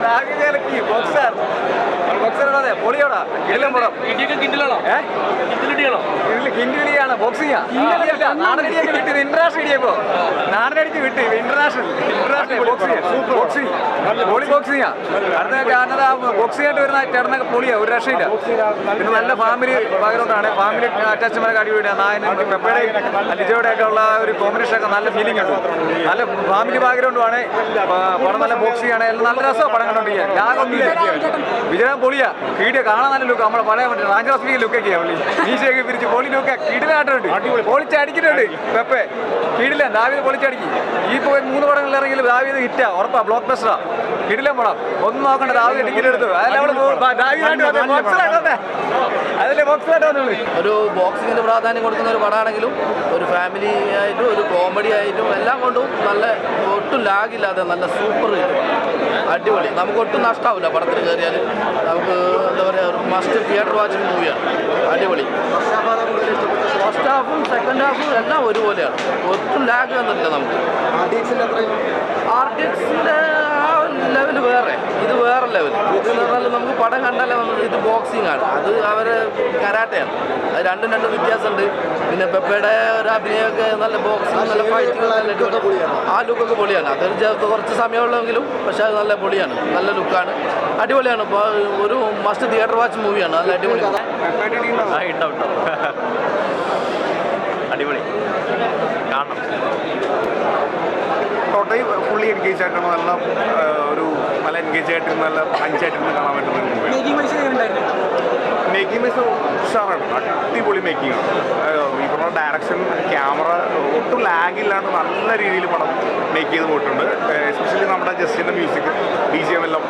boxer ബോക്സറാണേ പൊളിയോടാ കിടിലം പടം കിണ്ടിലാണോ കിണ്ടിലിയാണ് boxing നാടനടിയൊക്കെ വിട്ടത് ഇന്റർനാഷണൽ ഇടിയപ്പോ നാടനടിക്ക് വിട്ട് ഇന്റർനാഷണൽ ബോക്സിംഗ് പൊളി ബോക്സിംഗ് അടുത്ത കാനഡ ബോക്സിംഗ് ആയിട്ട് വരുന്ന ചേട്ടനൊക്കെ പൊളിയാ ഒരു രക്ഷയില്ല പിന്നെ നല്ല ഫാമിലി ബാക്ക്ഗ്രൗണ്ടാണ് ഫാമിലി അറ്റാച്ച്മെന്റ് അടിപൊളിയാണ് നായനും പെപ്പയുടെ ലിജോയുടെ ഒക്കെ ഉള്ള ഒരു കോമ്പിനേഷൻ ഒക്കെ നല്ല ഫീലിംഗ് ഉണ്ട് നല്ല ഫാമിലി ബാക്ക്ഗ്രൗണ്ടുമാണ് പടം നല്ല ബോക്സിംഗ് ആണ് എല്ലാം നല്ല രസമാണ് പടം കണ്ടോണ്ടിരിക്കുക ലാഗൊന്നുമില്ല വിജയം പൊളിയാ കീടിയ കാണാൻ നല്ല ലുക്ക് നമ്മളെ പഴയ റാഞ്ചറാസ്മിക ലുക്കൊക്കെയാ പുള്ളി മീശയൊക്കെ പിരിച്ച് പൊളി ലുക്ക് കീടിലായിട്ടുണ്ട് പൊളിച്ചടിക്കുന്നുണ്ട് പെപ്പെ കീടില്ല ദാവീദ് പൊളിച്ചടിക്കി ഈ പോയി 3 പടങ്ങളിൽ ഇറങ്ങിയാലും ദാവീദ് ഹിറ്റാ ഉറപ്പാ ബ്ലോക്ക് ബസ്റ്ററാ കിടിലം പടം ഒന്നും നോക്കണ്ട ദാവീദ് ടിക്കറ്റ് എടുത്തു അതിലെ ബോക്സായിട്ട് ഒരു ബോക്സിങ്ങിന് പ്രാധാന്യം കൊടുക്കുന്ന ഒരു പടമാണെങ്കിലും ഒരു ഫാമിലി ആയിട്ടും ഒരു കോമഡി ആയിട്ടും എല്ലാം കൊണ്ടും നല്ല ഒട്ടും ലാഗില്ലാതെ നല്ല സൂപ്പർ അടിപൊളി നമുക്ക് ഒട്ടും നഷ്ടമാവില്ല പടത്തിൽ കയറിയാൽ നമുക്ക് എന്താ പറയുക ഒരു മസ്റ്റ് തിയേറ്റർ വാച്ചിങ് മൂവിയാണ് അടിപൊളി ഫസ്റ്റ് ഹാഫും സെക്കൻഡ് ഹാഫും എല്ലാം ഒരുപോലെയാണ് ഒട്ടും ലാഗ് വന്നിട്ടില്ല നമുക്ക് ആർട്ടിക്സിൻ്റെ ആ ലെവൽ വേറെ ഇത് വേറെ ലെവൽ ഇതെന്ന് പറഞ്ഞാൽ നമുക്ക് പടം കണ്ടാലേ ഇത് ബോക്സിംഗ് ആണ് അത് അവരെ കരാട്ടയാണ് അത് രണ്ടും വ്യത്യാസമുണ്ട് പിന്നെ പെപ്പയുടെ ഒരു അഭിനയമൊക്കെ നല്ല ബോക്സിങ് നല്ല ഫൈറ്റിംഗ് നല്ല ആ ലുക്കൊക്കെ പൊളിയാണ് അതൊരു കുറച്ച് സമയമുള്ളെങ്കിലും പക്ഷെ അത് നല്ല പൊളിയാണ് നല്ല ലുക്കാണ് അടിപൊളിയാണ് ഇപ്പോൾ ഒരു മസ്റ്റ് തിയേറ്റർ വാച്ച് മൂവിയാണ് നല്ല അടിപൊളിയാണ് അടിപൊളി കാണണം ടോട്ടലി ഫുള്ളി എൻഗേജ് ആയിട്ടാണ് നല്ല ഒരു നല്ല എൻഗേജ് ആയിട്ട് നല്ല പഞ്ചായിട്ടിരുന്ന് കാണാൻ പറ്റുന്ന മേക്കിംഗ് വൈസ് ഉഷാറാണ് അടിപൊളി മേക്കിംഗ് ആണ് ഈ പറഞ്ഞ ഡയറക്ഷൻ ക്യാമറ ഒട്ടും ലാഗില്ലാണ്ട് നല്ല രീതിയിൽ പടം മേക്ക് ചെയ്ത് പോയിട്ടുണ്ട് എസ്പെഷ്യലി നമ്മുടെ ജസ്റ്റിൻ്റെ മ്യൂസിക് BGM എല്ലാം